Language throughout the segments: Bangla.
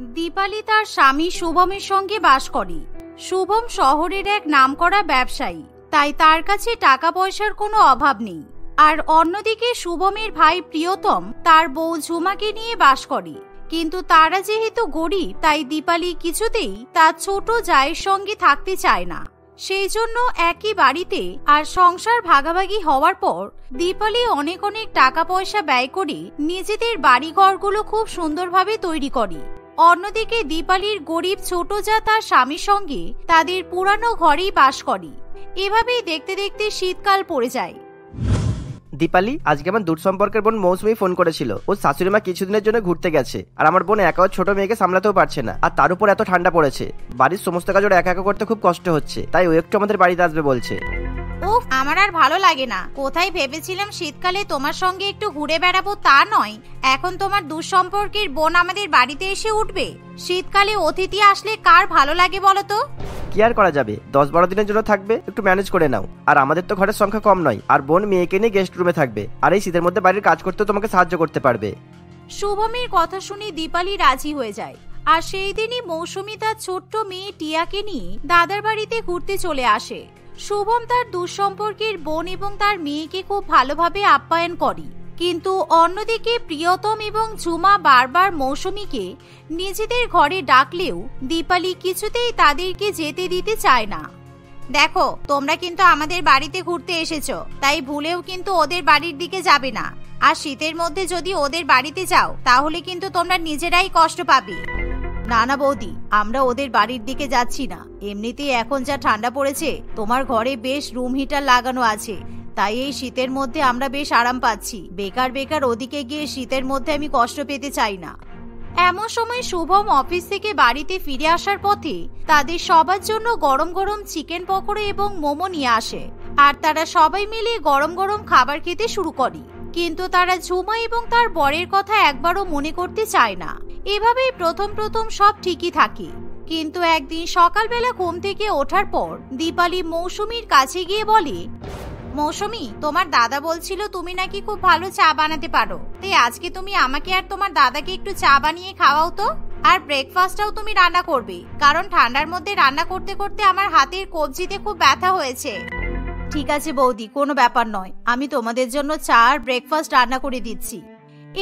দীপালি তার স্বামী শুভমের সঙ্গে বাস করে। শুভম শহরের এক নামকরা ব্যবসায়ী, তাই তার কাছে টাকা পয়সার কোনো অভাব নেই। আর অন্যদিকে শুভমের ভাই প্রিয়তম তার বউ ঝুমাকে নিয়ে বাস করে। কিন্তু তারা যেহেতু গরিব, তাই দীপালি কিছুতেই তার ছোট জায়ের সঙ্গে থাকতে চায় না। সেই জন্য একই বাড়িতে আর সংসার ভাগাভাগি হওয়ার পর দীপালি অনেক অনেক টাকা পয়সা ব্যয় করে নিজেদের বাড়িঘরগুলো খুব সুন্দরভাবে তৈরি করে। অন্যদিকে দীপালির গরিব ছোট জা তার স্বামীর সঙ্গে তাদের পুরানো ঘরেই বাস করে। এভাবেই দেখতে দেখতে শীতকাল পড়ে যায়। দীপালি, আজকে আমার দূর সম্পর্কের বোন মৌসুমি ফোন করেছিল। ওর শাশুড়ি মা কিছুদিনের জন্য ঘুরতে গেছে, আর আমার বোন একাও ছোট মেয়েকে সামলাতেও পারছে না। আর তার উপর এত ঠান্ডা পড়েছে, বাড়ির সমস্ত কাজ ওর একা একা করতে খুব কষ্ট হচ্ছে। তাই ও একটু আমাদের বাড়িতে আসবে বলছে। উফ, আমার আর ভালো লাগে না। কোথায় ভেবেছিলাম শীতকালে তোমার সঙ্গে একটু ঘুরে বেড়াবো, তা নয়, এখন তোমার দূর সম্পর্কের বোন আমাদের বাড়িতে এসে উঠবে। শীতকালে অতিথি আসলে কার ভালো লাগে বলো তো? কি আর করা যাবে, 10-12 দিনের জন্য থাকবে, একটু ম্যানেজ করে নাও। আর আমাদের তো ঘরের সংখ্যা কম নয়, আর বোন মেয়েকে নিয়ে গেস্ট রুমে থাকবে, আর এই শীতের মধ্যে বাড়ির কাজ করতে তোমাকে সাহায্য করতে পারবে। শুভমের কথা শুনে দীপালি রাজি হয়ে যায়। আর সেই দিনই মৌসুমী তার ছোট্ট মেয়ে টিয়াকে নিয়ে দাদার বাড়িতে ঘুরতে চলে আসে। শুভম তার দুঃসম্পর্কের বোন এবং তার মেয়েকে খুব ভালোভাবে আপ্যায়ন করে। কিন্তু অন্যদিকে প্রিয়তম এবং ঝুমা বারবার মৌসুমীকে নিজেদের ঘরে ডাকলেও দীপালি কিছুতেই তাদেরকে যেতে দিতে চায় না। দেখো, তোমরা কিন্তু আমাদের বাড়িতে ঘুরতে এসেছো, তাই ভুলেও কিন্তু ওদের বাড়ির দিকে যাবে না। আর শীতের মধ্যে যদি ওদের বাড়িতে যাও তাহলে কিন্তু তোমরা নিজেরাই কষ্ট পাবে। না না বৌদি, আমরা ওদের বাড়ির দিকে যাচ্ছি না। এমনিতেই এখন যা ঠান্ডা পড়েছে, তোমার ঘরে বেশ রুম হিটার লাগানো আছে, তাই এই শীতের মধ্যে আমরা বেশ আরাম পাচ্ছি। বেকার বেকার ওদিকে গিয়ে শীতের মধ্যে আমি কষ্ট পেতে চাই না। এমন সময় শুভম অফিস থেকে বাড়িতে ফিরে আসার পথে তাদের সবার জন্য গরম গরম চিকেন পকোড়া এবং মোমো নিয়ে আসে। আর তারা সবাই মিলে গরম গরম খাবার খেতে শুরু করে। কিন্তু তারা ঝুমা এবং তার বরের কথা একবারও মনে করতে চায় না। এভাবেই প্রথম প্রথম সব ঠিকই থাকে। কিন্তু একদিন সকালবেলা ঘুম থেকে ওঠার পর দীপালি মৌসুমীর কাছে গিয়ে বলে, মৌসুমী, তোমার দাদা বলছিল তুমি নাকি খুব ভালো চা বানাতে পারো, তাই আজকে তুমি আমাকে আর তোমার দাদাকে একটু চা বানিয়ে খাওয়াও তো। আর ব্রেকফাস্টটাও তুমি রান্না করবে, কারণ ঠান্ডার মধ্যে রান্না করতে করতে আমার হাতের কবজিতে খুব ব্যথা হয়েছে। ঠিক আছে বৌদি, কোনো ব্যাপার নয়, আমি তোমাদের জন্য চা আর ব্রেকফাস্ট রান্না করে দিচ্ছি।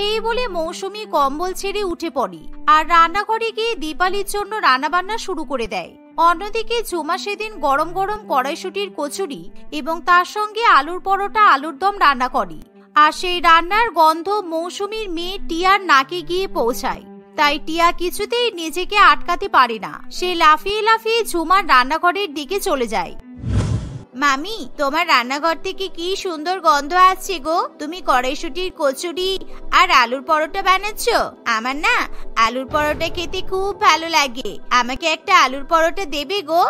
এই বলে মৌসুমী কম্বল ছেড়ে উঠে পড়ে আর রান্নাঘরে গিয়ে দীপালির জন্য রান্নাবান্না শুরু করে দেয়। অন্যদিকে ঝুমা সেদিন গরম গরম কড়াইশুটির কচুরি এবং তার সঙ্গে আলুর পরোটা আলুর দম রান্না করে। আর সেই রান্নার গন্ধ মৌসুমীর মেয়ে টিয়ার নাকে গিয়ে পৌঁছায়। তাই টিয়া কিছুতেই নিজেকে আটকাতে পারে না, সে লাফিয়ে লাফিয়ে ঝুমার রান্নাঘরের দিকে চলে যায়। মামি, তোমার রান্নাঘর থেকে কি সুন্দর গন্ধ আসছে গো। তুমি কড়াইশুটির কচুরি আর আলুর পরোটা বানাচ্ছো? আমার না আলুর পরোটা খেতে খুব ভালো লাগে। আমাকে একটা আলুর পরোটা দেবে গো?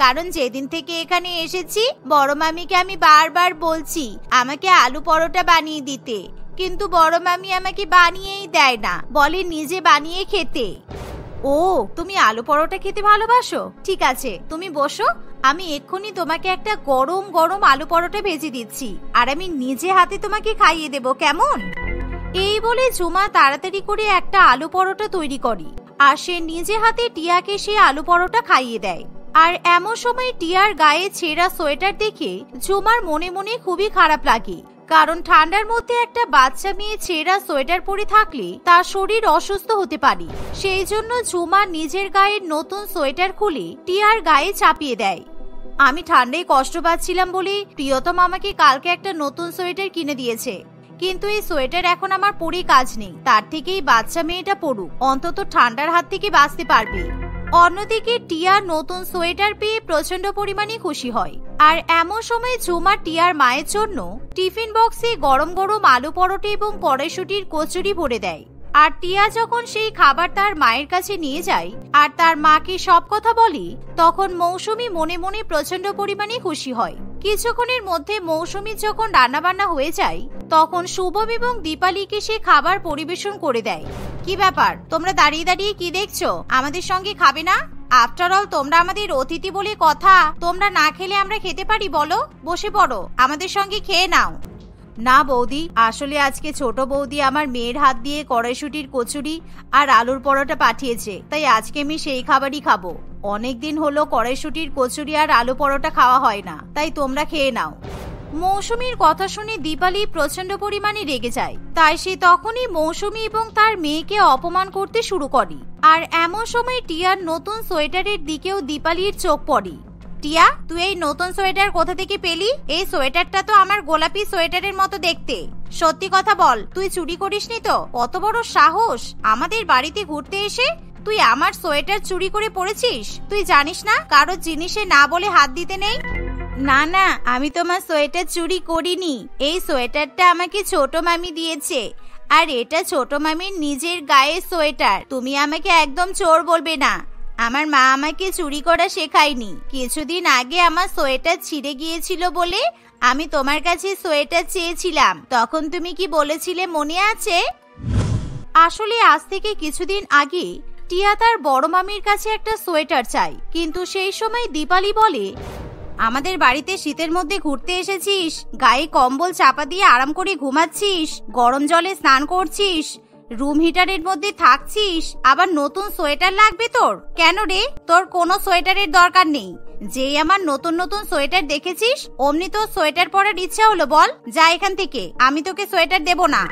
কারণ যেদিন থেকে এখানে এসেছি বড় মামিকে আমি বারবার বলছি আমাকে আলু পরোটা বানিয়ে দিতে, কিন্তু বড় মামি আমাকে বানিয়েই দেয় না, বলে নিজে বানিয়ে খেতে। ও, তুমি আলু পরোটা খেতে ভালোবাসো? ঠিক আছে, তুমি বসো, আমি এক্ষুনি তোমাকে একটা গরম গরম আলু পরোটা ভেজে দিচ্ছি, আর আমি নিজে হাতে তোমাকে খাইয়ে দেব, কেমন? এই বলে ঝুমা তাড়াতাড়ি করে একটা আলু পরোটা তৈরি করে আর সে নিজে হাতে টিয়াকে সে আলু পরোটা খাইয়ে দেয়। আর এমন সময় টিয়ার গায়ে ছেঁড়া সোয়েটার দেখে ঝুমার মনে মনে খুবই খারাপ লাগে, কারণ ঠান্ডার মধ্যে একটা বাচ্চা মেয়ে ছেঁড়া সোয়েটার পরে থাকলে তার শরীর অসুস্থ হতে পারে। সেই জন্য ঝুমা নিজের গায়ের নতুন সোয়েটার খুলে টিয়ার গায়ে চাপিয়ে দেয়। আমি ঠান্ডায় কষ্ট পাচ্ছিলাম বলে প্রিয়তম আমাকে কালকে একটা নতুন সোয়েটার কিনে দিয়েছে, কিন্তু এই সোয়েটার এখন আমার পরে কাজ নেই, তার থেকে এই বাচ্চা মেয়েটা পড়ুক, অন্তত ঠান্ডার হাত থেকে বাঁচতে পারবে। অন্যদিকে টিয়া নতুন সোয়েটার পেয়ে প্রচন্ড পরিমাণে খুশি হয়। আর এমন সময় ঝুমা টিয়ার মায়ের জন্য টিফিন বক্সে গরম গরম আলু পরোটা এবং কড়াইশুটির কচুরি ভরে দেয়। আর টিয়া যখন সেই খাবার তার মায়ের কাছে নিয়ে যায় আর তার মাকে সব কথা বলে, তখন মৌসুমী মনে মনে প্রচন্ড পরিমাণে খুশি হয়। কিছুক্ষণের মধ্যে মৌসুমী যখন রান্নাবান্না হয়ে যায়, তখন শুভম এবং দীপালিকে সে খাবার পরিবেশন করে দেয়। কি ব্যাপার, তোমরা দাঁড়িয়ে দাঁড়িয়ে কি দেখছো? আমাদের সঙ্গে খাবে না? আফটার অল তোমরা আমাদের অতিথি বলে কথা, তোমরা না খেলে আমরা খেতে পারি বলো? বসে পড়ো, আমাদের সঙ্গে খেয়ে নাও। না বৌদি, আসলে আজকে ছোট বৌদি আমার মেয়ের হাত দিয়ে কড়াইশুটির কচুরি আর আলুর পরোটা পাঠিয়েছে, তাই আজকে আমি সেই খাবারই খাবো। অনেকদিন হলো কড়াইশুটির কচুরি আর আলু পরোটা খাওয়া হয় না, তাই তোমরা খেয়ে নাও। মৌসুমীর কথা শুনে দীপালি প্রচন্ড পরিমাণে রেগে যায়। তাই সে তখনই মৌসুমী এবং তার মেয়েকে অপমান করতে শুরু করে। আর এমন সময় টিয়ার নতুন সোয়েটারের দিকেও দীপালির চোখ পড়ে। টিয়া, তুই এই নতুন সোয়েটার কোথা থেকে পেলি? এই সোয়েটারটা তো আমার গোলাপি সোয়েটারের মতো দেখতে। সত্যি কথা বল, তুই চুরি করিসনি তো? কত বড় সাহস আমাদের বাড়িতে ঘুরতে এসে তুই আমার সোয়েটার চুরি করে পরেছিস? তুই জানিস না কারো জিনিসে না বলে হাত দিতে নেই? না না, আমি তোমার সোয়েটার চুরি করিনি। এই সোয়েটারটা আমাকে ছোট মামি দিয়েছে, আর এটা ছোট মামির নিজের গায়ের সোয়েটার। তুমি আমাকে একদম চোর বলবে না। আমার মা আমাকে চুরি করা শেখায়নি। কিছুদিন আগে আমার সোয়েটার ছিঁড়ে গিয়েছিল বলে আমি তোমার কাছে সোয়েটার চেয়েছিলাম। তখন তুমি কি বলেছিলে মনে আছে? আসলে আজ থেকে কিছুদিন আগে টিয়া তার বড় মামির কাছে একটা সোয়েটার চাই, কিন্তু সেই সময় দীপালি বলে, আমাদের বাড়িতে শীতের মধ্যে ঘুরতে এসেছিস, গায়ে কম্বল চাপা দিয়ে আরাম করে ঘুমাচ্ছিস, গরম জলে স্নান করছিস, রুম হিটারের মধ্যে থাকছিস, আবার নতুন সোয়েটার লাগবে তোর? কেন রে, তোর কোনো সোয়েটারের দরকার নেই। যেই আমার নতুন নতুন সোয়েটার দেখেছিস অমনি তোর সোয়েটার পরার ইচ্ছা হলো? বল, যা এখান থেকে, আমি তোকে সোয়েটার দেব না।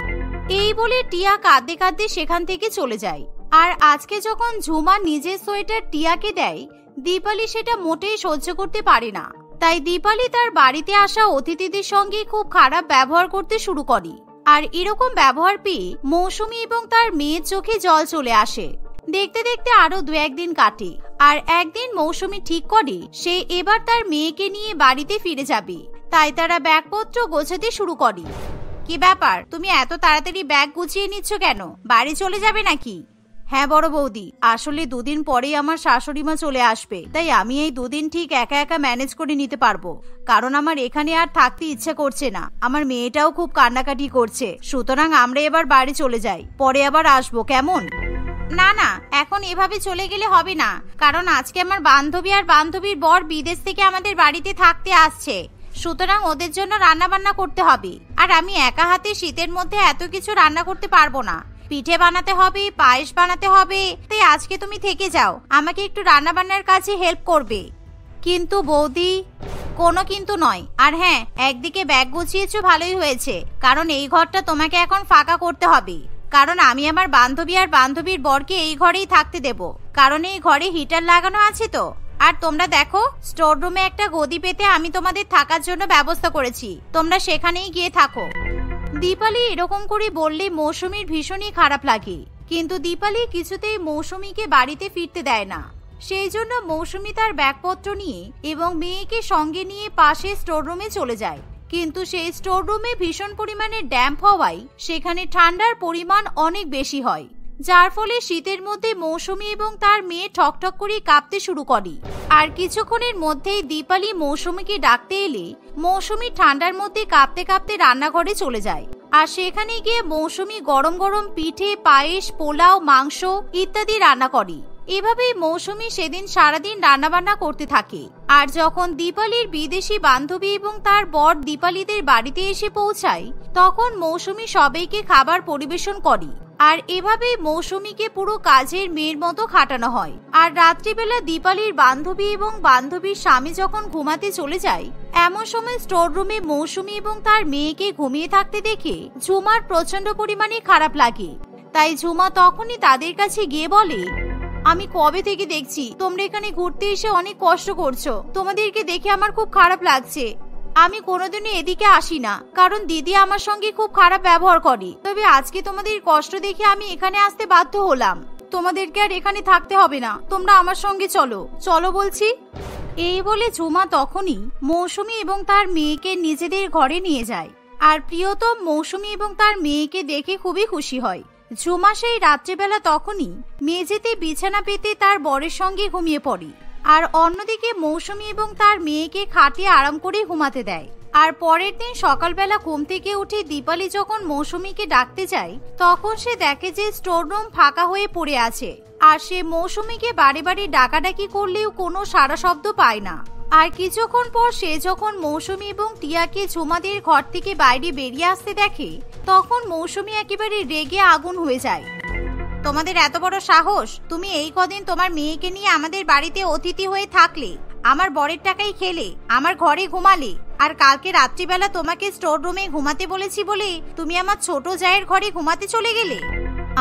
এই বলে টিয়া কাঁদতে কাঁদতে সেখান থেকে চলে যায়। আর আজকে যখন ঝুমা নিজের সোয়েটার টিয়াকে দেয়, দীপালি সেটা মোটেই সহ্য করতে পারে না। তাই দীপালি তার বাড়িতে আসা অতিথিদের সঙ্গে খুব খারাপ ব্যবহার করতে শুরু করে। আর এরকম ব্যবহার পেয়ে মৌসুমী এবং তার মেয়ের চোখে জল চলে আসে। দেখতে দেখতে আরো 2-1 দিন কাটে। আর একদিন মৌসুমী ঠিক করে সে এবার তার মেয়েকে নিয়ে বাড়িতে ফিরে যাবে। তাই তারা ব্যাগপত্র গোছাতে শুরু করে। কি ব্যাপার, তুমি এত তাড়াতাড়ি ব্যাগ গুছিয়ে নিচ্ছ কেন? বাড়ি চলে যাবে নাকি? হ্যাঁ বড় বৌদি, আসলে 2 দিন পরেই আমার শাশুড়ি মা চলে আসবে, তাই আমি এই 2 দিন ঠিক একা একা ম্যানেজ করে নিতে পারবো। কারণ আমার এখানে আর থাকতে ইচ্ছে করছে না। আমার মেয়েটাও খুব কান্নাকাটি করছে, সুতরাং আমরা এবার বাড়ি চলে যাই, পরে আবার আসবো, কেমন? না না, এখন এভাবে চলে গেলে হবে না, কারণ আজকে আমার বান্ধবী আর বান্ধবীর বর বিদেশ থেকে আমাদের বাড়িতে থাকতে আসছে, সুতরাং ওদের জন্য রান্না বান্না করতে হবে। আর আমি একা হাতে শীতের মধ্যে এত কিছু রান্না করতে পারবো না। পিঠে বানাতে হবে, পায়েস বানাতে হবে, তাই আজকে তুমি থেকে যাও, আমাকে একটু রান্না বান্নার কাছে হেল্প করবে। কিন্তু বৌদি, কোনো কিন্তু নয়। আর হ্যাঁ, একদিকে ব্যাগ গুছিয়েছো ভালোই হয়েছে, কারণ এই ঘরটা তোমাকে এখন ফাঁকা করতে হবে। কারণ আমি আমার বান্ধবী আর বান্ধবীর বরকে এই ঘরেই থাকতে দেব, কারণ এই ঘরে হিটার লাগানো আছে তো। আর তোমরা দেখো, স্টোর রুমে একটা গদি পেতে আমি তোমাদের থাকার জন্য ব্যবস্থা করেছি, তোমরা সেখানেই গিয়ে থাকো। দীপালি এরকম করে বললে মৌসুমীর ভীষণই খারাপ লাগে, কিন্তু দীপালি কিছুতেই মৌসুমীকে বাড়িতে ফিরতে দেয় না। সেই জন্য মৌসুমী তার ব্যাগপত্র নিয়ে এবং মেয়েকে সঙ্গে নিয়ে পাশে স্টোর রুমে চলে যায়। কিন্তু সেই স্টোর রুমে ভীষণ পরিমাণে ড্যাম্প হওয়ায় সেখানে ঠান্ডার পরিমাণ অনেক বেশি হয়, যার ফলে শীতের মধ্যে মৌসুমী এবং তার মেয়ে ঠকঠক করে কাঁপতে শুরু করে। আর কিছুক্ষণের মধ্যেই দীপালি মৌসুমীকে ডাকতে এলে মৌসুমী ঠান্ডার মধ্যে কাঁপতে কাঁপতে রান্নাঘরে চলে যায়। আর সেখানে গিয়ে মৌসুমী গরম গরম পিঠে, পায়েস, পোলাও, মাংস ইত্যাদি রান্না করে। এভাবেই মৌসুমী সেদিন সারাদিন রান্নাবান্না করতে থাকে। আর যখন দীপালির বিদেশি বান্ধবী এবং তার বর দীপালিদের বাড়িতে এসে পৌঁছায়, তখন মৌসুমী সবাইকে খাবার পরিবেশন করে। আর এভাবে মৌসুমীকে পুরো কাজের মেয়ের মতো খাটানো হয়। আর রাত্রিবেলা দীপালির বান্ধবী এবং বান্ধবীর স্বামী যখন ঘুমাতে চলে যায়, এমন সময় স্টোর রুমে মৌসুমী এবং তার মেয়েকে ঘুমিয়ে থাকতে দেখে ঝুমার প্রচন্ড পরিমাণে খারাপ লাগে। তাই ঝুমা তখনই তাদের কাছে গিয়ে বলে, আমি কবে থেকে দেখছি তোমরা এখানে ঘুরতে এসে অনেক কষ্ট করছো, তোমাদেরকে দেখে আমার খুব খারাপ লাগছে। আমি কোনোদিনও এদিকে আসি না, কারণ দিদি আমার সঙ্গে খুব খারাপ ব্যবহার করে। তবে আজকে তোমাদের কষ্ট দেখে আমি এখানে আসতে বাধ্য হলাম। তোমাদেরকে আর এখানে থাকতে হবে না, তোমরা আমার সঙ্গে চলো, চলো বলছি। এই বলে ঝুমা তখনই মৌসুমী এবং তার মেয়েকে নিজেদের ঘরে নিয়ে যায়। আর প্রিয়তম মৌসুমী এবং তার মেয়েকে দেখে খুবই খুশি হয়। ঝুমা সেই রাত্রেবেলা তখনই মেঝেতে বিছানা পেতে তার বরের সঙ্গে ঘুমিয়ে পড়ে। আর অন্যদিকে মৌসুমী এবং তার মেয়েকে খাটে আরাম করে ঘুমাতে দেয়। আর পরের দিন সকালবেলা ঘুম থেকে উঠে দীপালি যখন মৌসুমীকে ডাকতে যায় তখন সে দেখে যে স্টোর রুম ফাঁকা হয়ে পড়ে আছে। আর সে মৌসুমীকে বারে বারে ডাকাডাকি করলেও কোনো সাড়া শব্দ পায় না। আর কিছুক্ষণ পর সে যখন মৌসুমী এবং টিয়াকে ঝুমাদের ঘর থেকে বাইরে বেরিয়ে আসতে দেখে তখন মৌসুমী একেবারে রেগে আগুন হয়ে যায়। তোমাদের এত বড় সাহস, তুমি এই কদিন তোমার মেয়েকে নিয়ে আমাদের বাড়িতে অতিথি হয়ে থাকলে, আমার বরের টাকাই খেলে, আমার ঘরে ঘুমালে, আর কালকে রাত্রিবেলা তোমাকে স্টোর রুমে ঘুমাতে বলেছি বলে তুমি আমার ছোট জায়ের ঘরে ঘুমাতে চলে গেলে।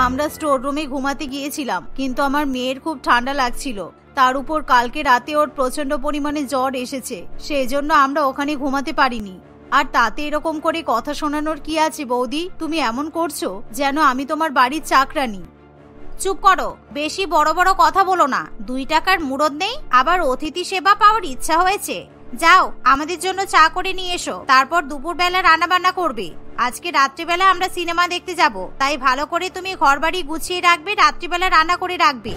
আমরা স্টোর রুমে ঘুমাতে গিয়েছিলাম, কিন্তু আমার মেয়ের খুব ঠান্ডা লাগছিল। তার উপর কালকে রাতে ওর প্রচন্ড পরিমাণে জ্বর এসেছে, সেই জন্য আমরা ওখানে ঘুমাতে পারিনি। আর তাতে এরকম করে কথা শোনানোর কি আছে বৌদি? তুমি এমন করছো যেন আমি তোমার বাড়ির চাকরানি। চুপ করো, বেশি বড় বড় কথা বলো না। 2 টাকার মুরদ নেই, আবার অতিথি সেবা পাওয়ার ইচ্ছা হয়েছে। যাও আমাদের জন্য চা করে নিয়ে এসো, তারপর দুপুরবেলা রান্না বান্না করবে। আজকে রাত্রিবেলা আমরা সিনেমা দেখতে যাব, তাই ভালো করে তুমি ঘরবাড়ি গুছিয়ে রাখবে, রাত্রিবেলা রান্না করে রাখবে।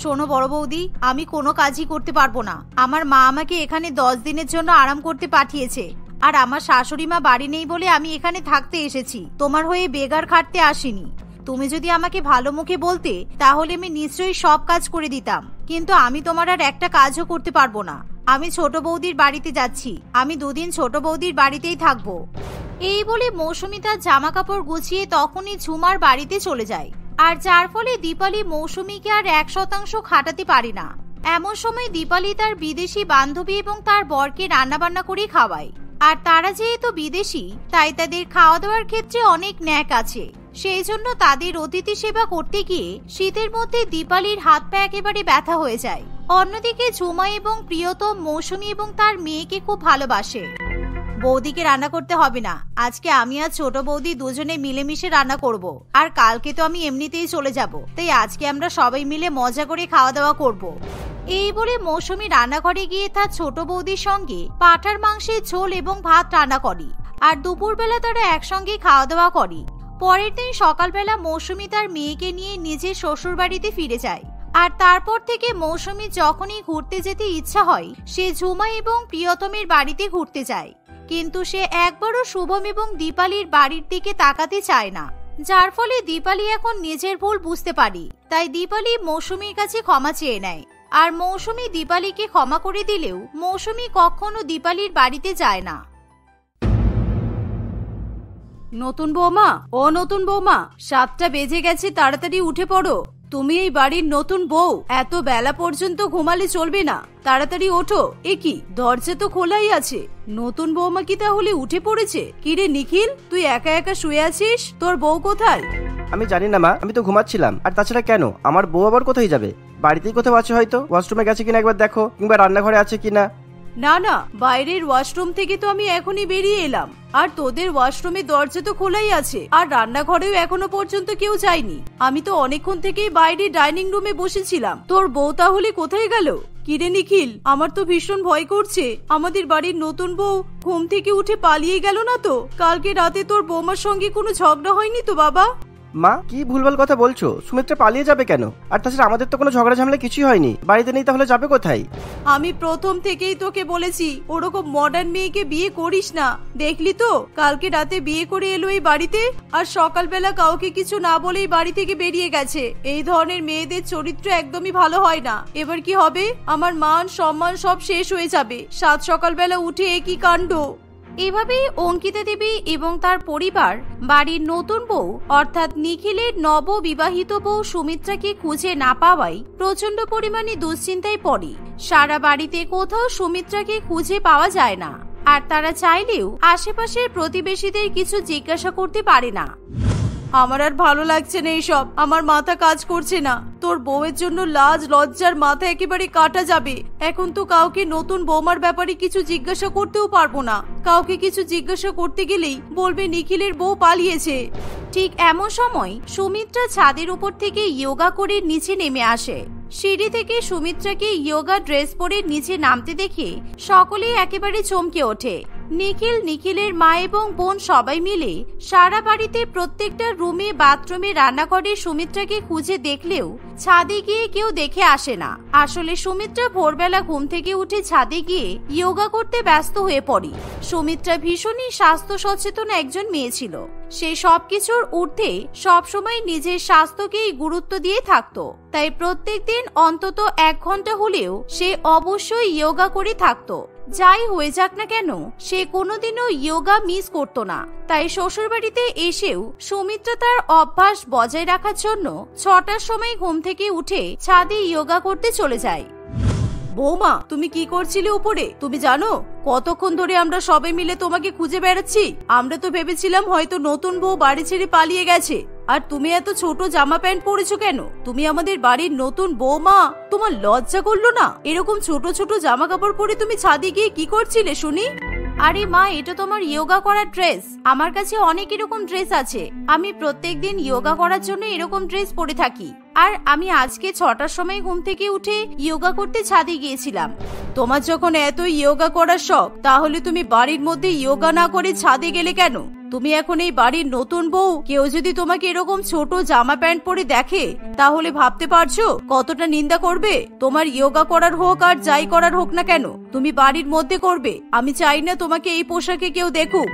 শোনো বড় বৌদি, আমি কোনো কাজই করতে পারবো না। আমার মা আমাকে এখানে 10 দিনের জন্য আরাম করতে পাঠিয়েছে, আর আমার শাশুড়ি মা বাড়ি নেই বলে আমি এখানে থাকতে এসেছি, তোমার হয়ে বেগার খাটতে আসিনি। তুমি যদি আমাকে ভালো মুখে বলতে তাহলে আমি নিশ্চয়ই সব কাজ করে দিতাম, কিন্তু আমি তোমার আর একটা কাজও করতে পারবো না। আমি ছোট বৌদির বাড়িতে যাচ্ছি, আমি 2 দিন ছোট বৌদির বাড়িতেই থাকবো। এই বলে মৌসুমী তার জামা কাপড় গুছিয়ে তখনই ঝুমার বাড়িতে চলে যায়। আর যার ফলে দীপালি মৌসুমীকে আর 1% খাটাতে পারে না। এমন সময় দীপালি তার বিদেশি বান্ধবী এবং তার বরকে রান্নাবান্না করে খাওয়ায়। আর তারা যেহেতু বিদেশি, তাই তাদের খাওয়া দাওয়ার ক্ষেত্রে অনেক ন্যাক আছে। সেই জন্য তাদের অতিথি সেবা করতে গিয়ে শীতের মধ্যে দীপালির হাত পা একেবারে ব্যথা হয়ে যায়। অন্যদিকে ঝুমা এবং প্রিয়তম মৌসুমী এবং তার মেয়েকে খুব ভালোবাসে। বৌদিকে রান্না করতে হবে না, আজকে আমি আর ছোট বৌদি দুজনে মিলেমিশে রান্না করব। আর কালকে তো আমি এমনিতেই চলে যাব, তাই আজকে আমরা সবাই মিলে মজা করে খাওয়া দাওয়া করব। এই বলে মৌসুমী রান্নাঘরে গিয়ে তার ছোট বৌদির সঙ্গে পাঁঠার মাংসের ঝোল এবং ভাত রান্না করে। আর দুপুরবেলা তারা একসঙ্গে খাওয়া দাওয়া করে। পরের দিন সকালবেলা মৌসুমী তার মেয়েকে নিয়ে নিজের শ্বশুর বাড়িতে ফিরে যায়। আর তারপর থেকে মৌসুমী যখনই ঘুরতে যেতে ইচ্ছা হয় সে ঝুমা এবং প্রিয়তমের বাড়িতে ঘুরতে যায়, কিন্তু সে একবারও শুভম এবং দীপালির বাড়ির দিকে তাকাতে চায় না। যার ফলে দীপালি এখন নিজের ভুল বুঝতে পারে, তাই দীপালি মৌসুমীর কাছে ক্ষমা চেয়ে নেয়। আর মৌসুমী দীপালিকে ক্ষমা করে দিলেও মৌসুমী কখনো দীপালির বাড়িতে যায় না। নতুন বৌমা, ও নতুন বৌমা, 7টা বেজে গেছে, তাড়াতাড়ি উঠে পড়ো। তুমি এই বাড়ির নতুন বউ, এত বেলা পর্যন্ত ঘুমালে চলবে না, তাড়াতাড়ি ওঠো। এ কি, দরজা তো খোলাই আছে। নতুন বৌমা কি তাহলে উঠে পড়েছে? কিরে নিখিল, তুই একা একা শুয়ে আছিস? তোর বউ কোথায়? আমি জানি না মা, আমি তো ঘুমাচ্ছিলাম। আর তাছাড়া কেন, আমার বউ আবার কোথায় যাবে? বাড়িতেই কোথাও আছে হয়তো, ওয়াশরুমে গেছে কিনা একবার দেখো, কিংবা রান্নাঘরে আছে কিনা। না না, বাইরের ওয়াশরুম থেকে তো আমি এখনই বেরিয়ে এলাম, আর তোদের ওয়াশরুমের দরজা তো খোলাই আছে, আর রান্নাঘরেও এখনো পর্যন্ত কেউ যায়নি। আমি তো অনেকক্ষণ থেকেই বাইরে ডাইনিং রুমে বসেছিলাম। তোর বউ তাহলে কোথায় গেল? কিরে নিখিল, আমার তো ভীষণ ভয় করছে। আমাদের বাড়ির নতুন বউ ঘুম থেকে উঠে পালিয়ে গেল না তো? কালকে রাতে তোর বৌমার সঙ্গে কোনো ঝগড়া হয়নি তো বাবা? মা, কি ভুলভাল কথা বলছো? সুমিত্রা পালিয়ে যাবে কেন? আর তাছাড়া আমাদের তো কোনো ঝগড়া ঝামেলা কিছুই হয়নি। বাড়িতে নেই তাহলে যাবে কোথায়? আমি প্রথম থেকেই তোকে বলেছি ওরকম মডার্ন মেয়েকে বিয়ে করিস না। দেখলি তো কালকে রাতে বিয়ে করে এলো এই বাড়িতে, আর সকালবেলা কাউকে কিছু না বলেই বাড়ি থেকে বেরিয়ে গেছে। এই ধরনের মেয়েদের চরিত্র একদমই ভালো হয় না। এবার কি হবে? আমার মান সম্মান সব শেষ হয়ে যাবে। সাত সকালবেলা উঠে একই কাণ্ড। এভাবেই অঙ্কিতা দেবী এবং তার পরিবার বাড়ির নতুন বউ অর্থাৎ নিখিলের নববিবাহিত বউ সুমিত্রাকে খুঁজে না পাওয়ায় প্রচন্ড পরিমাণে দুশ্চিন্তায় পড়ে। সারা বাড়িতে কোথাও সুমিত্রাকে খুঁজে পাওয়া যায় না, আর তারা চাইলেও আশেপাশের প্রতিবেশীদের কিছু জিজ্ঞাসা করতে পারে না। আমার আর ভালো লাগছে না এইসব, আমার মাথা কাজ করছে না। তোর বউয়ের জন্য লাজ লজ্জার মাথা একেবারে কাটা যাবে। এখন তো কাউকে নতুন বৌমার ব্যাপারে কিছু জিজ্ঞাসা করতেও পারবো না। কাউকে কিছু জিজ্ঞাসা করতে গেলেই বলবে নিখিলের বউ পালিয়েছে। ঠিক এমন সময় সুমিত্রা ছাদের উপর থেকে যোগা করে নিচে নেমে আসে। সিঁড়ি থেকে সুমিত্রাকে যোগা ড্রেস পরে নিচে নামতে দেখে সকলেই একেবারে চমকে ওঠে। নিখিল, নিখিলের মা এবং বোন সবাই মিলে সারা বাড়িতে প্রত্যেকটা রুমে, বাথরুমে, রান্নাঘরে সুমিত্রাকে খুঁজে দেখলেও ছাদে গিয়ে কেউ দেখে আসে না। আসলে সুমিত্রা ভোরবেলা ঘুম থেকে উঠে ছাদে গিয়ে যোগা করতে ব্যস্ত হয়ে পড়ে। সুমিত্রা ভীষণই স্বাস্থ্য সচেতন একজন মেয়ে ছিল। সে সবকিছুর ঊর্ধ্বে সবসময় নিজের স্বাস্থ্যকেই গুরুত্ব দিয়ে থাকতো। তাই প্রত্যেকদিন অন্তত 1 ঘন্টা হলেও সে অবশ্যই যোগা করে থাকতো। যাই হয়ে যাক না কেন, সে কোনোদিনও যোগা মিস করতো না। তাই শ্বশুরবাড়িতে এসেও সুমিত্রা তার অভ্যাস বজায় রাখার জন্য 6টার সময় ঘুম থেকে উঠে ছাদে যোগা করতে চলে যায়। বৌমা, তুমি কি করছিলে উপরে? তুমি জানো কতক্ষণ ধরে আমরা সবাই মিলে তোমাকে খুঁজে বেড়াচ্ছি। আমরা তো ভেবেছিলাম হয়তো নতুন বউ বাড়ি ছেড়ে পালিয়ে গেছে। আর তুমি এত ছোট জামা প্যান্ট পরেছো কেন? তুমি আমাদের বাড়ির নতুন বৌমা, তোমার লজ্জা করলো না? এরকম ছোট ছোট জামা কাপড় পরে তুমি ছাদে গিয়ে কি করছিলে শুনি? আরে মা, এটা তোমার যোগা করার ড্রেস। আমার কাছে অনেক এরকম ড্রেস আছে। আমি প্রত্যেকদিন যোগা করার জন্য এরকম ড্রেস পরে থাকি। আর আমি আজকে 6টার সময় ঘুম থেকে উঠে যোগা করতে ছাদে গিয়েছিলাম। তোমার যখন এত যোগা করার শখ, তাহলে তুমি বাড়ির মধ্যে যোগা না করে ছাদে গেলে কেন? তুমি এখন এই বাড়ির নতুন বউ, কেউ যদি তোমাকে এরকম ছোট জামা প্যান্ট পরে দেখে তাহলে ভাবতে পারছো কতটা নিন্দা করবে? তোমার যোগা করার হোক আর যাই করার হোক না কেন, তুমি বাড়ির মধ্যে করবে। আমি চাই না তোমাকে এই পোশাকে কেউ দেখুক।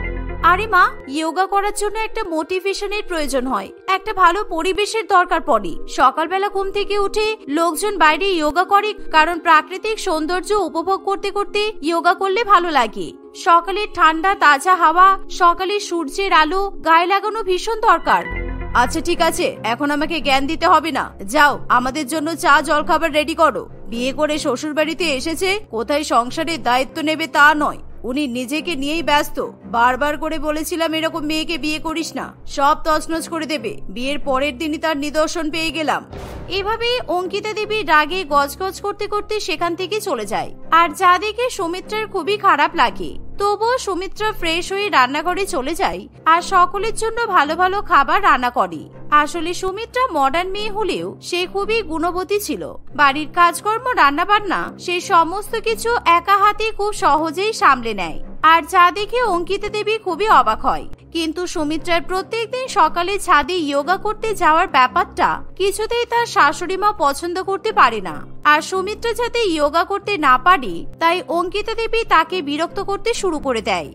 আরে মা, যোগা করার জন্য একটা মোটিভেশনের প্রয়োজন হয়, একটা ভালো পরিবেশের দরকার পড়ে। সকালবেলা ঘুম থেকে উঠে লোকজন বাইরে যোগা করে, কারণ প্রাকৃতিক সৌন্দর্য উপভোগ করতে করতে যোগা করলে ভালো লাগে। সকালের ঠান্ডা তাজা হাওয়া, সকালের সূর্যের আলো গায়ে লাগানো ভীষণ দরকার। আচ্ছা ঠিক আছে, এখন আমাকে জ্ঞান দিতে হবে না। যাও, আমাদের জন্য চা জলখাবার রেডি করো। বিয়ে করে শ্বশুর বাড়িতে এসেছে, কোথায় সংসারের দায়িত্ব নেবে তা নয়, উনি নিজেকে নিয়েই ব্যস্ত। বারবার করে বলেছিলাম এরকম মেয়েকে বিয়ে করিস না, সব তছনছ করে দেবে। বিয়ের পরের দিনই তার নিদর্শন পেয়ে গেলাম। এভাবে অঙ্কিতা দেবী রাগে গজগজ করতে করতে সেখান থেকে চলে যায়। আর যা দেখে সুমিত্রার খুবই খারাপ লাগে। তবুও সুমিত্রা ফ্রেশ হয়ে রান্নাঘরে চলে যায় আর সকলের জন্য ভালো ভালো খাবার রান্না করে। আসলে সুমিত্রা মডার্ন মেয়ে হলেও সে খুবই গুণবতী ছিল। বাড়ির কাজকর্ম, রান্না বান্না, সে সমস্ত কিছু একা হাতে খুব সহজেই সামলে নেয়। আর যা দেখে অঙ্কিতা দেবী খুবই অবাক হয়। কিন্তু সুমিত্রার প্রত্যেকদিন সকালে ছাদে যোগা করতে যাওয়ার ব্যাপারটা কিছুতেই তার শাশুড়ি মা পছন্দ করতে পারে না। আর সুমিত্রা যাতে যোগা করতে না পারে, তাই অঙ্কিতা দেবী তাকে বিরক্ত করতে শুরু করে দেয়।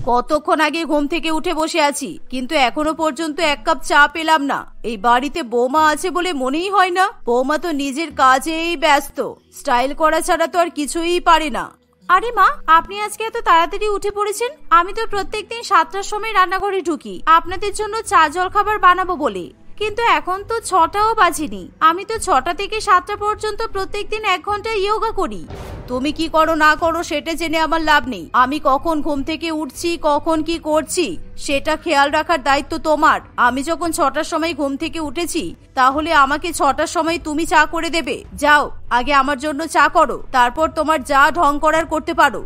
কতক্ষণ আগে ঘুম থেকে উঠে বসে আছি, কিন্তু এখনো পর্যন্ত 1 কাপ চা পেলাম না। এই বাড়িতে বৌমা আছে বলে মনেই হয় না। বৌমা তো নিজের কাজেই ব্যস্ত, স্টাইল করা ছাড়া তো আর কিছুই পারে না। আরে মা, আপনি আজকে এত তাড়াতাড়ি উঠে পড়েছেন? আমি তো প্রত্যেকদিন 7টার সময় রান্নাঘরে ঢুকি আপনাদের জন্য চা জলখাবার বানাবো বলে, কিন্তু এখন তো 6টাও বাজেনি। আমি তো 6টা থেকে 7টা পর্যন্ত প্রত্যেকদিন 1 ঘন্টা যোগা করি। তুমি কি করো না করো সেটা জেনে আমার লাভ নেই। আমি কখন ঘুম থেকে উঠছি, কখন কি করছি, সেটা খেয়াল রাখার দায়িত্ব তোমার। আমি যখন 6টার সময় ঘুম থেকে উঠেছি, তাহলে আমাকে 6টার সময় তুমি চা করে দেবে। যাও, আগে আমার জন্য চা করো, তারপর তোমার যা ঢং করার করতে পারো।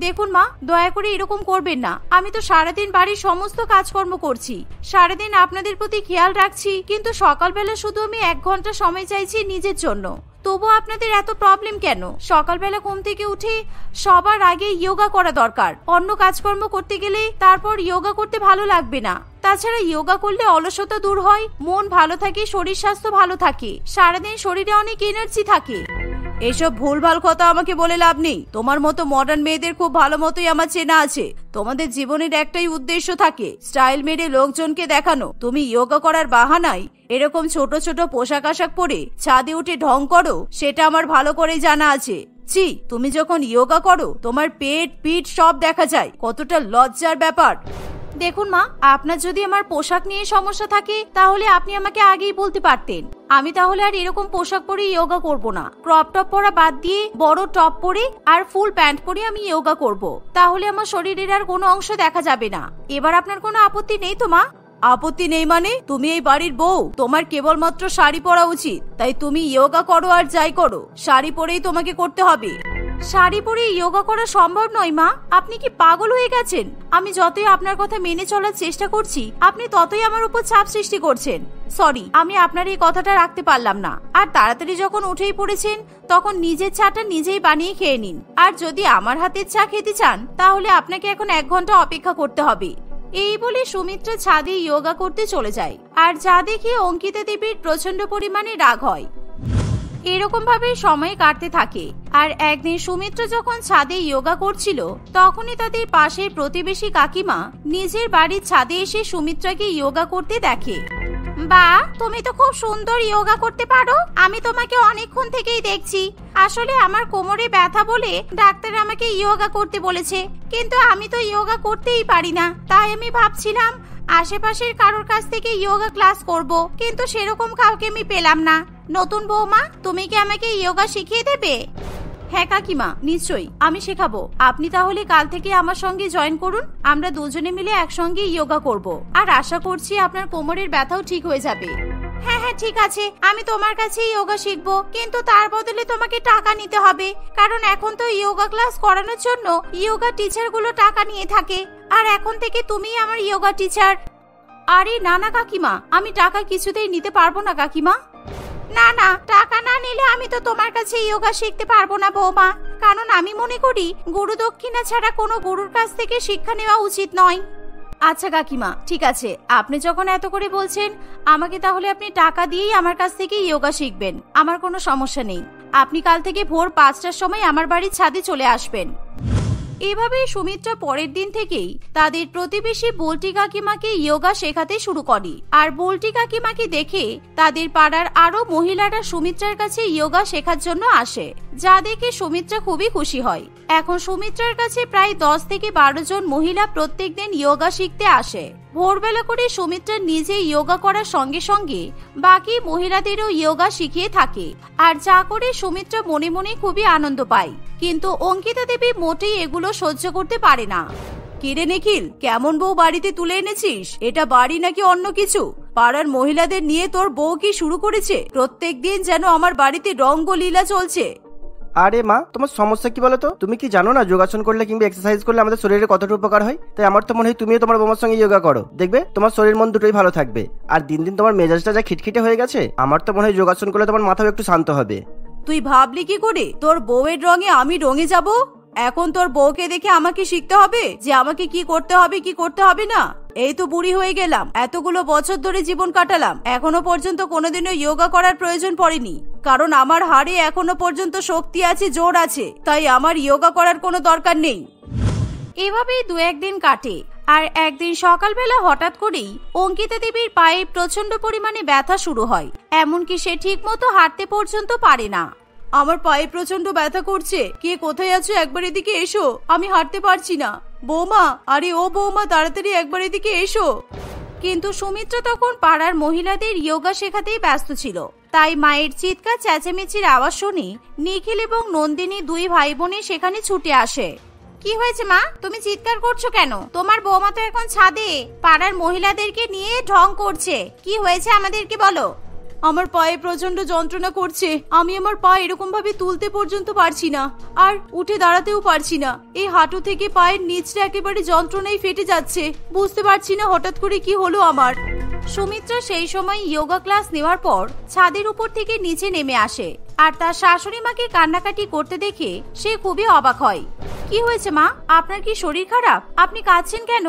দেখুন মা, দয়া করে এরকম করবেন না। আমি তো সারাদিন বাড়ির সমস্ত কাজকর্ম করছি, সারাদিন আপনাদের প্রতি খেয়াল রাখছি, কিন্তু সকালবেলা শুধু আমি 1 ঘন্টা সময় চাইছি নিজের জন্য। তবু আপনাদের এত প্রবলেম কেন? সকালবেলা ঘুম থেকে উঠে সবার আগে যোগা করা দরকার। অন্য কাজকর্ম করতে গেলে তারপর যোগা করতে ভালো লাগবে না। তাছাড়া যোগা করলে অলসতা দূর হয়, মন ভালো থাকে, শরীর স্বাস্থ্য ভালো থাকে, সারাদিন শরীরে অনেক এনার্জি থাকে। এসব ভুলভাল কথা আমাকে বলে লাভ নেই। তোমার মতো মডার্ন মেয়েদের খুব ভালো মতোই আমার চেনা আছে। তোমাদের জীবনের একটাই উদ্দেশ্য থাকে, স্টাইল মেরে লোকজনকে দেখানো। তুমি যোগা করার বাহানায় এরকম ছোট ছোট পোশাক আশাক পরে ছাদে উঠে ঢং করো, সেটা আমার ভালো করেই জানা আছে। ছি, তুমি যখন যোগা করো তোমার পেট পিঠ সব দেখা যায়, কতটা লজ্জার ব্যাপার। দেখুন মা, আপনার যদি আমার পোশাক নিয়ে সমস্যা থাকে তাহলে আপনি আমাকে আগেই বলতে পারতেন। আমি তাহলে আর এরকম পোশাক পরে যোগা করব না। ক্রপ টপ পরা বাদ দিয়ে বড় টপ পরে আর ফুল প্যান্ট পরে আমি যোগা করব। তাহলে আমার শরীরের আর কোনো অংশ দেখা যাবে না। এবার আপনার কোনো আপত্তি নেই তো মা? আপত্তি নেই মানে? তুমি এই বাড়ির বউ, তোমার কেবলমাত্র শাড়ি পরা উচিত। তাই তুমি যোগা করো আর যাই করো, শাড়ি পরেই তোমাকে করতে হবে। শাড়ি পরে যোগা করা সম্ভব নয় মা, আপনি কি পাগল হয়ে গেছেন? আমি যতই আপনার কথা মেনে চলার চেষ্টা করছি আপনি ততই আমার উপর চাপ সৃষ্টি করছেন। সরি, আমি আপনার এই কথাটা রাখতে পারলাম না। আর তাড়াতাড়ি যখন উঠেই পড়েছেন তখন নিজের চাটা নিজেই বানিয়ে খেয়ে নিন। আর যদি আমার হাতের চা খেতে চান তাহলে আপনাকে এখন 1 ঘন্টা অপেক্ষা করতে হবে। এই বলে সুমিত্রা ছাদে যোগা করতে চলে যায়। আর যা দেখে অঙ্কিতা দেবীর প্রচন্ড পরিমাণে রাগ হয়। এরকম ভাবে সময় কাটতে থাকে। আর একদিন সুমিত্রা যখন ছাদে যোগা করছিল তখনই তাদের পাশের প্রতিবেশী কাকিমা নিজের বাড়ির ছাদে এসে সুমিত্রাকে যোগা করতে দেখে। বা, তুমি তো খুব সুন্দর যোগা করতে পারো, আমি তোমাকে অনেকক্ষণ থেকেই দেখছি। আসলে আমার কোমরে ব্যথা বলে ডাক্তার আমাকে যোগা করতে বলেছে, কিন্তু আমি তো যোগা করতেই পারি না। তাই আমি ভাবছিলাম আশেপাশের কারোর কাছ থেকে যোগা ক্লাস করব, কিন্তু সেরকম কাউকে আমি পেলাম না। নতুন বৌমা, তুমি কি আমাকে যোগা শিখিয়ে দেবে? হ্যাঁ কাকিমা, নিশ্চয়ই আমি শেখাবো। আপনি তাহলে কাল থেকে আমার সঙ্গে জয়েন করুন, আমরা দুজনে মিলে একসঙ্গে যোগা করব। আর আশা করছি আপনার কোমরের ব্যথাও ঠিক হয়ে যাবে। হ্যাঁ হ্যাঁ ঠিক আছে, আমি তোমার কাছে যোগা শিখবো, কিন্তু তার বদলে তোমাকে টাকা নিতে হবে। কারণ এখন তো যোগা ক্লাস করানোর জন্য যোগা টিচার গুলো টাকা নিয়ে থাকে, আর এখন থেকে তুমি আমার যোগা টিচার। আরে না না কাকিমা, আমি টাকা কিছুতেই নিতে পারবো না কাকিমা। না না, টাকা না নিলে আমি তো তোমার কাছে যোগা শিখতে পারবো না বৌমা। কারণ আমি মনে করি গুরু দক্ষিণা ছাড়া কোনো গুরুর কাছ থেকে শিক্ষা নেওয়া উচিত নয়। আচ্ছা কাকিমা, ঠিক আছে, আপনি যখন এত করে বলছেন আমাকে, তাহলে আপনি টাকা দিয়েই আমার কাছ থেকে যোগা শিখবেন, আমার কোনো সমস্যা নেই। আপনি কাল থেকে ভোর 5টার সময় আমার বাড়ির ছাদে চলে আসবেন। এভাবে সুমিত্রা পরের দিন থেকেই তাদের প্রতিবেশী বল্টি কাকিমাকে যোগা শেখাতে শুরু করে। আর বল্টি কাকিমাকে দেখে তাদের পাড়ার আরো মহিলারা সুমিত্রার কাছে যোগা শেখার জন্য আসে, যা দেখে সুমিত্রা খুবই খুশি হয়। এখন সুমিত্রার কাছে প্রায় 10 থেকে 12 জন মহিলা প্রত্যেকদিন যোগা শিখতে আসে। ভোরবেলা করে সুমিত্রা নিজে যোগা করার সঙ্গে সঙ্গে বাকি মহিলাদেরও যোগা শিখিয়ে থাকে। আর যা করে সুমিত্রা মনে মনে খুবই আনন্দ পায়। কিন্তু অঙ্কিতা দেবী মোটেই এগুলো সহ্য করতে পারে না। কিরে নিখিল, কেমন বউ বাড়িতে তুলে এনেছিস? এটা বাড়ি নাকি অন্য কিছু? পাড়ার মহিলাদের নিয়ে তোর বউ কি শুরু করেছে? প্রত্যেকদিন যেন আমার বাড়িতে রঙ্গলীলা চলছে। আরে মা, তোমার সমস্যা কি বলো তো? তুমি কি জানো না যোগাসন করলে কিংবা এক্সারসাইজ করলে আমাদের শরীরে কতটা উপকার হয়? তাই আমার তো মনে হয় তুমিও তোমার বৌমার সঙ্গে যোগা করো, দেখবে তোমার শরীর মন দুটোই ভালো থাকবে। আর দিন দিন তোমার মেজাজটা যা খিটখিটে হয়ে গেছে, আমার তো মনে হয় যোগাসন করলে তোমার মাথাও একটু শান্ত হবে। তুই ভাবলি কি করে তোর বউয়ের রঙে আমি রঙে যাব? এখন তোর বউকে দেখে আমাকে শিখতে হবে যে আমাকে কি করতে হবে কি করতে হবে না? এই তো বুড়ি হয়ে গেলাম, এতগুলো বছর ধরে জীবন কাটালাম, এখনো পর্যন্ত কোনোদিনও যোগা করার প্রয়োজন পড়েনি। কারণ আমার হাড়ে এখনো পর্যন্ত শক্তি আছে, জোর আছে, তাই আমার যোগা করার কোনো দরকার নেই। এভাবেই 2-1 দিন কাটে। আর একদিন সকালবেলা হঠাৎ করেই অঙ্কিতা দেবীর পায়ে প্রচন্ড পরিমাণে ব্যথা শুরু হয়, এমনকি সে ঠিক মতো হাঁটতে পর্যন্ত পারে না। আমার পায়ে প্রচন্ড ব্যথা করছে, কে কোথায় আছো একবার এদিকে এসো, আমি হাঁটতে পারছি না। বৌমা, আরে ও বৌমা, তাড়াতাড়ি একবার এদিকে এসো। কিন্তু সুমিত্রা তখন পাড়ার মহিলাদের যোগা শেখাতেই ব্যস্ত ছিল। তাই মায়ের চিৎকার চেঁচামেচির আওয়াজ শুনে নিখিল এবং নন্দিনী 2 ভাই বোনে সেখানে ছুটে আসে। কি হয়েছে মা, তুমি চিৎকার করছো কেন? তোমার বৌমা তো এখন ছাদে পাড়ার মহিলাদেরকে নিয়ে ঢং করছে, কি হয়েছে আমাদেরকে বলো। আমার পায়ে প্রচন্ড যন্ত্রণা করছে, আমি আমার পা এরকম ভাবে তুলতে পর্যন্ত পারছি না, আর উঠে দাঁড়াতেও পারছি না। এই হাঁটু থেকে পায়ের নিচটা একেবারে যন্ত্রণায় ফেটে যাচ্ছে, বুঝতে পারছি না হঠাৎ করে কি হলো আমার। সুমিত্রা সেই সময় যোগা ক্লাস নেওয়ার পর ছাদের উপর থেকে নিচে নেমে আসে। আর তার শাশুড়ি মাকে কান্নাকাটি করতে দেখে সে খুবই অবাক হয়। কি হয়েছে মা, আপনার কি শরীর খারাপ? আপনি কাঁদছেন কেন?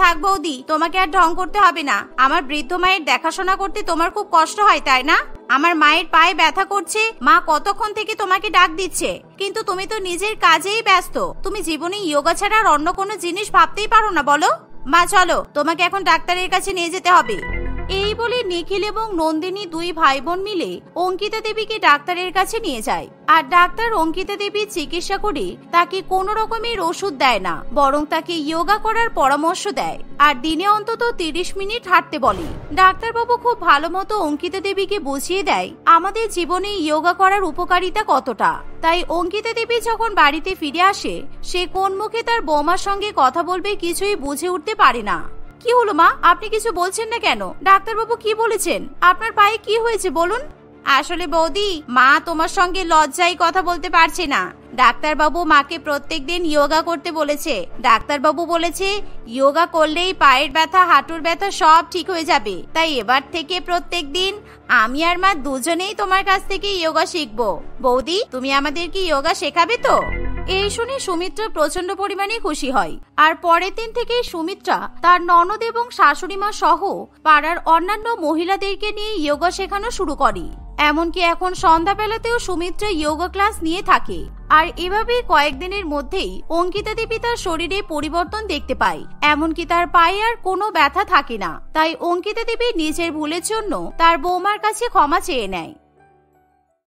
থাক বৌদি, তোমাকে আর ঢং করতে হবে না। আমার বৃদ্ধ মায়ের দেখাশোনা করতে তোমার খুব কষ্ট হয়, তাই না? আমার মায়ের পায়ে ব্যথা করছে, মা কতক্ষণ থেকে তোমাকে ডাক দিচ্ছে, কিন্তু তুমি তো নিজের কাজেই ব্যস্ত। তুমি জীবনে যোগা ছাড়া আর অন্য কোনো জিনিস ভাবতেই পারো না বলো? মা চলো, তোমাকে এখন ডাক্তারের কাছে নিয়ে যেতে হবে। এই বলে নিখিল এবং নন্দিনী 2 ভাই বোন মিলে অঙ্কিতা দেবীকে ডাক্তারের কাছে নিয়ে যায়। আর ডাক্তার অঙ্কিতা দেবীর চিকিৎসা করে তাকে কোনো রকমের ওষুধ দেয় না, বরং তাকে যোগা করার পরামর্শ দেয়। আর দিনে অন্তত 30 মিনিট হাঁটতে বলে। ডাক্তারবাবু খুব ভালো মতো অঙ্কিতা দেবীকে বুঝিয়ে দেয় আমাদের জীবনে যোগা করার উপকারিতা কতটা। তাই অঙ্কিতা দেবী যখন বাড়িতে ফিরে আসে, সে কোন মুখে তার বৌমার সঙ্গে কথা বলবে কিছুই বুঝে উঠতে পারে না। কি হলো মা, আপনি কিছু বলছেন না কেন? ডাক্তারবাবু কি বলেছেন? আপনার পায়ে কি হয়েছে বলুন। আসলে বৌদি, মা তোমার সঙ্গে লজ্জায় কথা বলতে পারছে না, ডাক্তারবাবু মাকে প্রত্যেকদিন যোগা করতে বলেছে। ডাক্তারবাবু বলেছে যোগা করলেই পায়ের ব্যথা, হাঁটুর ব্যথা সব ঠিক হয়ে যাবে। তাই এবার থেকে প্রত্যেকদিন আমি আর মা দুজনেই তোমার কাছ থেকে যোগা শিখবো। বৌদি, তুমি আমাদের কি যোগা শেখাবে তো? এই শুনে সুমিত্রা প্রচন্ড পরিমাণে খুশি হয়। আর পরের দিন থেকেই সুমিত্রা তার ননদ এবং শাশুড়ি মা সহ পাড়ার অন্যান্য মহিলাদেরকে নিয়ে যোগা শেখানো শুরু করে। এমনকি এখন সন্ধ্যাবেলাতেও সুমিত্রা যোগা ক্লাস নিয়ে থাকে। আর এভাবেই কয়েকদিনের মধ্যেই অঙ্কিতা দেবী তার শরীরে পরিবর্তন দেখতে পায়। এমনকি তার পায়ে আর কোনো ব্যথা থাকে না। তাই অঙ্কিতা দেবী নিজের ভুলের জন্য তার বৌমার কাছে ক্ষমা চেয়ে নেয়।